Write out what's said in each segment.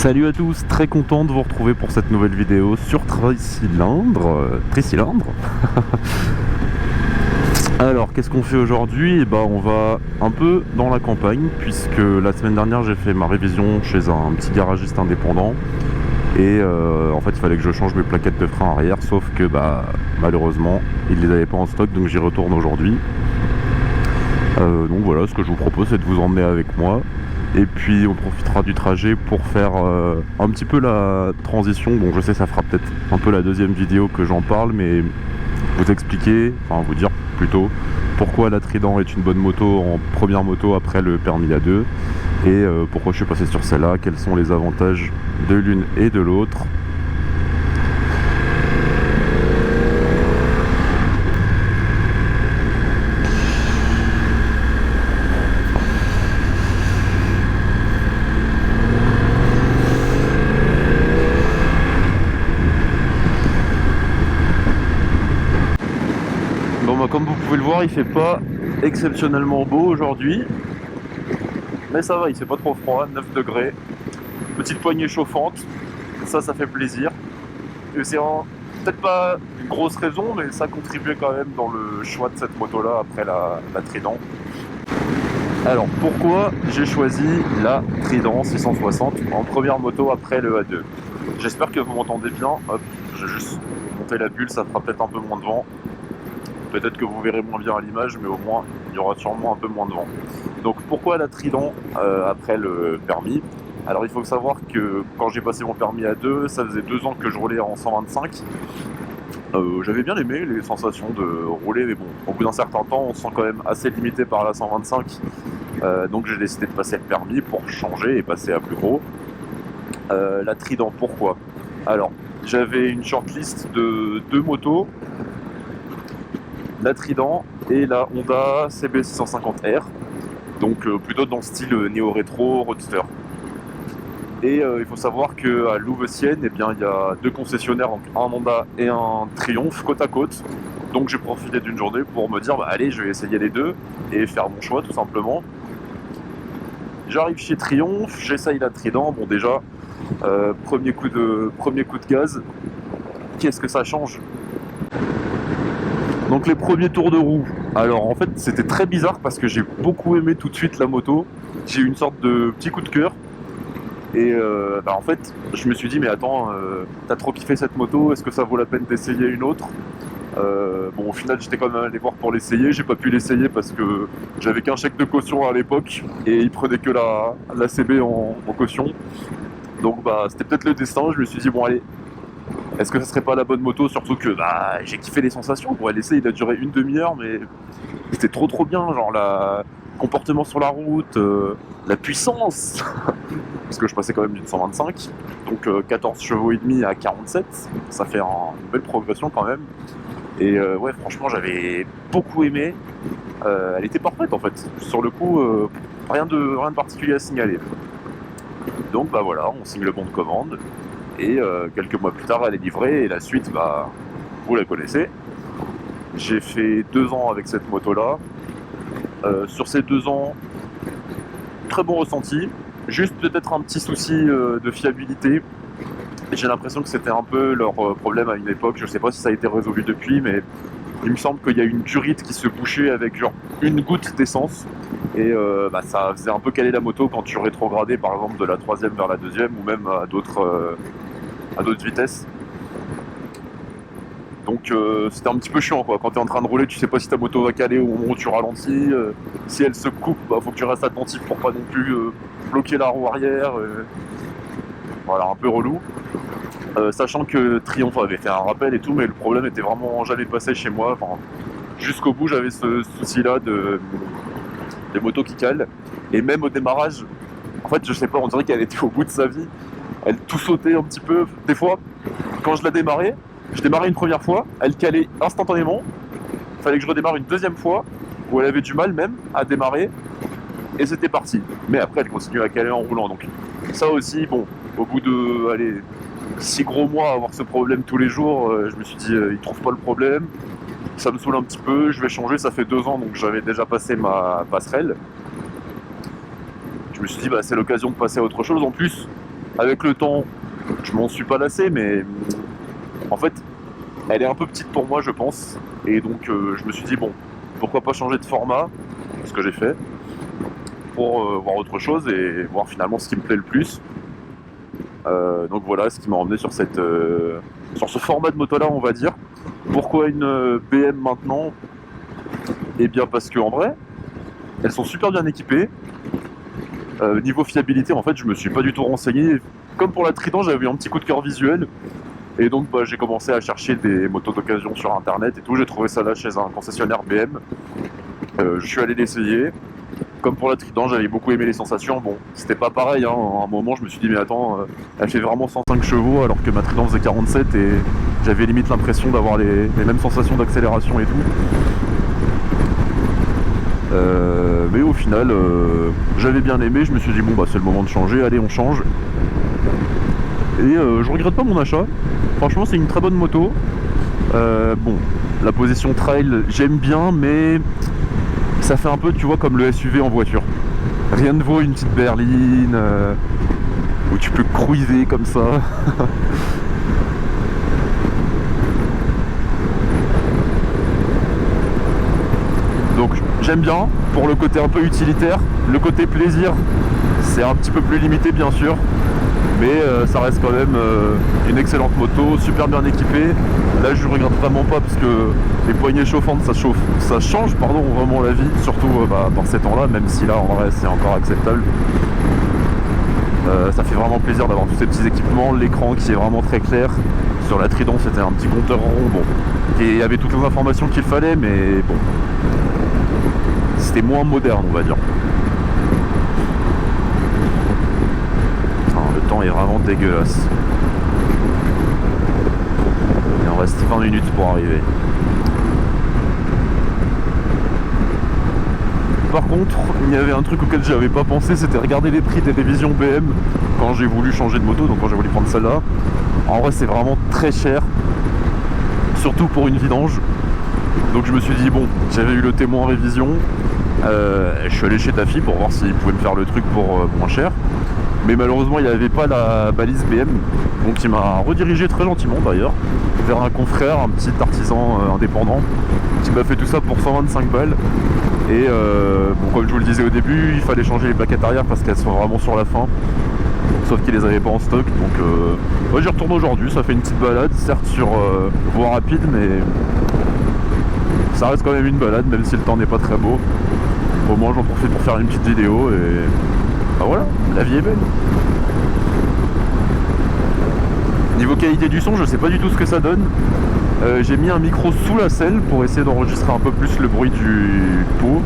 Salut à tous, très content de vous retrouver pour cette nouvelle vidéo sur Tricylindre. Alors, qu'est-ce qu'on fait aujourd'hui? On va un peu dans la campagne, puisque la semaine dernière j'ai fait ma révision chez un petit garagiste indépendant. Et en fait il fallait que je change mes plaquettes de frein arrière, sauf que malheureusement il les avait pas en stock, donc j'y retourne aujourd'hui. Donc voilà, ce que je vous propose c'est de vous emmener avec moi. Et puis on profitera du trajet pour faire un petit peu la transition. Bon, je sais, ça fera peut-être un peu la deuxième vidéo que j'en parle, mais vous expliquer, enfin vous dire plutôt, pourquoi la Trident est une bonne moto en première moto après le permis A2, et pourquoi je suis passé sur celle-là, quels sont les avantages de l'une et de l'autre. Comme vous pouvez le voir, il fait pas exceptionnellement beau aujourd'hui, mais ça va, il fait pas trop froid, 9 degrés, petite poignée chauffante, ça fait plaisir. Et c'est peut-être pas une grosse raison, mais ça contribuait quand même dans le choix de cette moto là après la Trident. Alors pourquoi j'ai choisi la Trident 660 en première moto après le A2? J'espère que vous m'entendez bien. Hop, je vais juste monter la bulle, ça fera peut-être un peu moins de vent. Peut-être que vous verrez moins bien à l'image, mais au moins il y aura sûrement un peu moins de vent. Donc pourquoi la Trident après le permis? Alors il faut savoir que quand j'ai passé mon permis A2, ça faisait 2 ans que je roulais en 125. J'avais bien aimé les sensations de rouler, mais bon, au bout d'un certain temps, on se sent quand même assez limité par la 125. Donc j'ai décidé de passer le permis pour changer et passer à plus gros. La Trident, pourquoi? Alors, j'avais une shortlist de 2 motos, la Trident et la Honda CB650R, donc plutôt dans le style néo-rétro roadster. Et il faut savoir qu'à Louveciennes, il y a 2 concessionnaires, donc un Honda et un Triumph côte à côte. Donc j'ai profité d'une journée pour me dire allez, je vais essayer les deux et faire mon choix tout simplement. J'arrive chez Triumph, j'essaye la Trident. Bon, déjà premier coup de gaz, qu'est-ce que ça change? Donc les premiers tours de roue, alors en fait c'était très bizarre parce que j'ai beaucoup aimé tout de suite la moto. J'ai eu une sorte de petit coup de cœur. Et en fait je me suis dit mais attends, t'as trop kiffé cette moto, est-ce que ça vaut la peine d'essayer une autre? Bon, au final j'étais quand même allé voir pour l'essayer, j'ai pas pu l'essayer parce que j'avais qu'un chèque de caution à l'époque et il prenait que la CB en caution. Donc c'était peut-être le destin, je me suis dit bon allez, est-ce que ça serait pas la bonne moto? Surtout que j'ai kiffé les sensations. Bon, l'essai il a duré une demi-heure, mais c'était trop bien, genre le comportement sur la route, la puissance, parce que je passais quand même d'une 125, donc 14 chevaux et demi à 47, ça fait une belle progression quand même. Et ouais, franchement j'avais beaucoup aimé, elle était parfaite en fait, sur le coup rien de particulier à signaler. Donc voilà, on signe le bon de commande. Et quelques mois plus tard elle est livrée et la suite vous la connaissez. J'ai fait 2 ans avec cette moto là. Sur ces 2 ans, très bon ressenti, juste peut-être un petit souci de fiabilité. J'ai l'impression que c'était un peu leur problème à une époque, je sais pas si ça a été résolu depuis, mais il me semble qu'il y a une durite qui se bouchait avec genre une goutte d'essence. Et ça faisait un peu caler la moto quand tu rétrogradais par exemple de la 3e vers la 2e ou même à d'autres vitesses. Donc c'était un petit peu chiant quoi. Quand tu es en train de rouler, tu sais pas si ta moto va caler au moment où tu ralentis. Si elle se coupe, faut que tu restes attentif pour pas non plus bloquer la roue arrière. Voilà, un peu relou. Sachant que Triumph avait fait un rappel et tout, mais le problème était vraiment jamais passé chez moi. Enfin, jusqu'au bout, j'avais ce souci-là des motos qui calent. Et même au démarrage, en fait, je sais pas, on dirait qu'elle était au bout de sa vie. Elle tout sautait un petit peu. Des fois, quand je démarrais une première fois, elle calait instantanément. Il fallait que je redémarre une deuxième fois, où elle avait du mal même à démarrer. Et c'était parti. Mais après, elle continuait à caler en roulant. Donc ça aussi, bon, au bout de 6 gros mois à avoir ce problème tous les jours, je me suis dit, ils trouvent pas le problème. Ça me saoule un petit peu, je vais changer. Ça fait 2 ans, donc j'avais déjà passé ma passerelle. Je me suis dit c'est l'occasion de passer à autre chose. En plus avec le temps, je m'en suis pas lassé, mais en fait, elle est un peu petite pour moi, je pense. Et donc, je me suis dit, bon, pourquoi pas changer de format, ce que j'ai fait, pour voir autre chose et voir finalement ce qui me plaît le plus. Donc voilà, ce qui m'a emmené sur sur ce format de moto là, on va dire. Pourquoi une BM maintenant? Eh bien parce qu'en vrai, elles sont super bien équipées. Niveau fiabilité, en fait, je me suis pas du tout renseigné. Comme pour la Trident, j'avais eu un petit coup de cœur visuel. Et donc j'ai commencé à chercher des motos d'occasion sur internet et tout. J'ai trouvé ça là chez un concessionnaire BM. Je suis allé l'essayer. Comme pour la Trident, j'avais beaucoup aimé les sensations. Bon, c'était pas pareil, hein. À un moment, je me suis dit, mais attends, elle fait vraiment 105 chevaux alors que ma Trident faisait 47 et j'avais limite l'impression d'avoir les mêmes sensations d'accélération et tout. Mais au final, j'avais bien aimé. Je me suis dit, bon, bah, c'est le moment de changer. Allez, on change. Et je regrette pas mon achat. Franchement, c'est une très bonne moto. Bon, la position trail, j'aime bien, mais ça fait un peu, tu vois, comme le SUV en voiture. Rien ne vaut une petite berline où tu peux cruiser comme ça. Donc j'aime bien pour le côté un peu utilitaire. Le côté plaisir, c'est un petit peu plus limité bien sûr. Mais ça reste quand même une excellente moto, super bien équipée. Là je regrette vraiment pas parce que les poignées chauffantes ça change vraiment la vie, surtout dans ces temps-là, même si là en vrai c'est encore acceptable. Ça fait vraiment plaisir d'avoir tous ces petits équipements, l'écran qui est vraiment très clair. Sur la Trident c'était un petit compteur rond, bon, il y avait toutes les informations qu'il fallait, mais bon, c'était moins moderne on va dire. Le temps est vraiment dégueulasse. Il en reste 20 minutes pour arriver. Par contre, il y avait un truc auquel j'avais pas pensé, c'était regarder les prix des révisions BM quand j'ai voulu changer de moto, donc quand j'ai voulu prendre celle-là. En vrai, c'est vraiment très cher, surtout pour une vidange. Donc je me suis dit, bon, j'avais eu le témoin en révision, je suis allé chez Tafi pour voir s'il pouvait me faire le truc pour moins cher. Mais malheureusement il n'y avait pas la balise BM, donc il m'a redirigé très gentiment d'ailleurs vers un confrère, un petit artisan indépendant qui m'a fait tout ça pour 125 balles. Et bon, comme je vous le disais au début, il fallait changer les plaquettes arrière parce qu'elles sont vraiment sur la fin, sauf qu'ils les avaient pas en stock. Donc moi j'y retourne aujourd'hui, ça fait une petite balade, certes sur voie rapide, mais ça reste quand même une balade même si le temps n'est pas très beau. Au moins j'en profite pour faire une petite vidéo et bah voilà, la vie est belle. Niveau qualité du son, je sais pas du tout ce que ça donne. J'ai mis un micro sous la selle pour essayer d'enregistrer un peu plus le bruit du pot.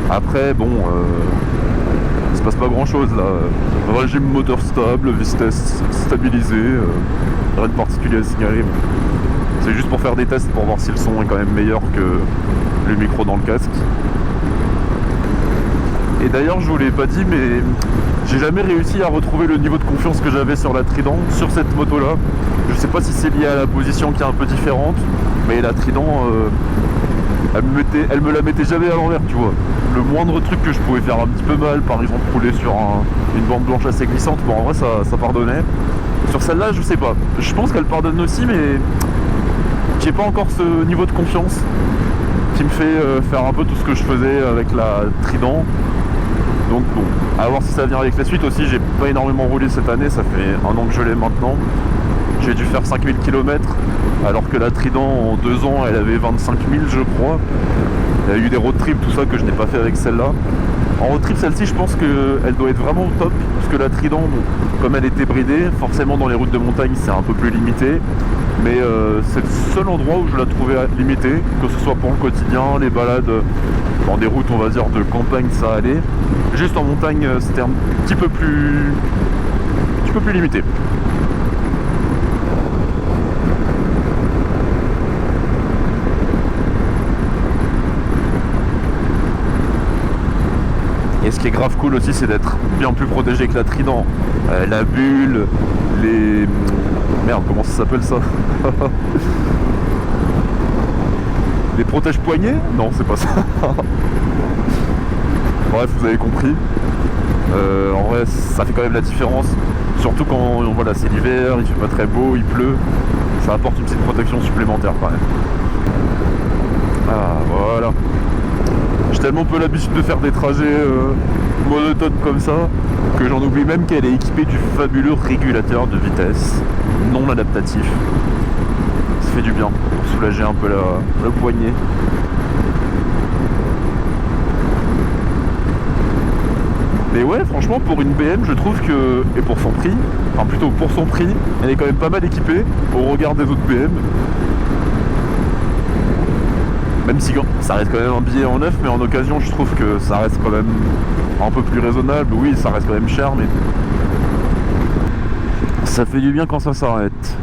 Après, bon, il se passe pas grand chose là. Régime moteur stable, vitesse stabilisée, rien de particulier à signaler. C'est juste pour faire des tests pour voir si le son est quand même meilleur que le micro dans le casque. Et d'ailleurs je vous l'ai pas dit, mais j'ai jamais réussi à retrouver le niveau de confiance que j'avais sur la Trident, sur cette moto là. Je sais pas si c'est lié à la position qui est un peu différente, mais la Trident elle me la mettait jamais à l'envers, tu vois. Le moindre truc que je pouvais faire un petit peu mal, par exemple rouler sur une bande blanche assez glissante, bon en vrai ça pardonnait. Sur celle-là je sais pas, je pense qu'elle pardonne aussi, mais j'ai pas encore ce niveau de confiance qui me fait faire un peu tout ce que je faisais avec la Trident. Donc bon, à voir si ça vient avec la suite aussi. J'ai pas énormément roulé cette année, ça fait un an que je l'ai maintenant. J'ai dû faire 5000 km, alors que la Trident en 2 ans elle avait 25 000 je crois. Il y a eu des road trips, tout ça que je n'ai pas fait avec celle-là. En road trip, celle-ci je pense qu'elle doit être vraiment au top, parce que la Trident, bon, comme elle était bridée, forcément dans les routes de montagne c'est un peu plus limité. Mais c'est le seul endroit où je la trouvais limitée, que ce soit pour le quotidien, les balades dans des routes on va dire de campagne ça allait. Juste en montagne c'était un petit peu plus limité. Et ce qui est grave cool aussi, c'est d'être bien plus protégé que la Trident. La bulle, les... Merde, comment ça s'appelle ça? Les protège-poignets? Non, c'est pas ça. Bref, vous avez compris. En vrai, ça fait quand même la différence. Surtout quand voilà, c'est l'hiver, il fait pas très beau, il pleut. Ça apporte une petite protection supplémentaire quand même. Ah voilà. J'ai tellement peu l'habitude de faire des trajets monotones comme ça que j'en oublie même qu'elle est équipée du fabuleux régulateur de vitesse non adaptatif. Ça fait du bien pour soulager un peu le poignet. Mais ouais, franchement, pour une BM, je trouve que, et pour son prix, enfin plutôt pour son prix, elle est quand même pas mal équipée au regard des autres BM. Même si ça reste quand même un billet en neuf, mais en occasion, je trouve que ça reste quand même un peu plus raisonnable. Oui, ça reste quand même cher, mais ça fait du bien quand ça s'arrête.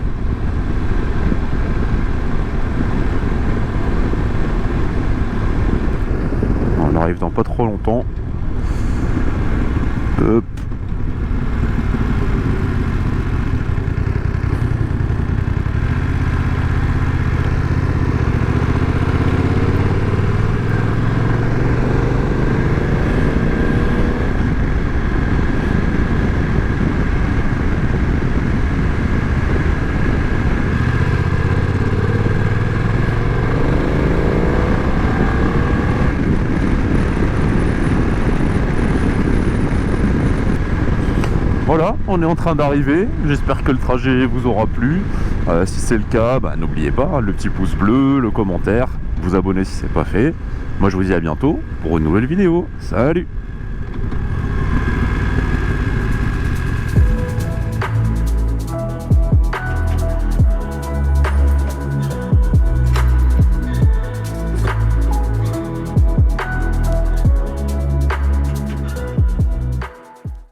On arrive dans pas trop longtemps. Hop. Voilà, on est en train d'arriver. J'espère que le trajet vous aura plu. Si c'est le cas, bah, n'oubliez pas le petit pouce bleu, le commentaire, vous abonner si c'est pas fait. Moi je vous dis à bientôt pour une nouvelle vidéo. Salut!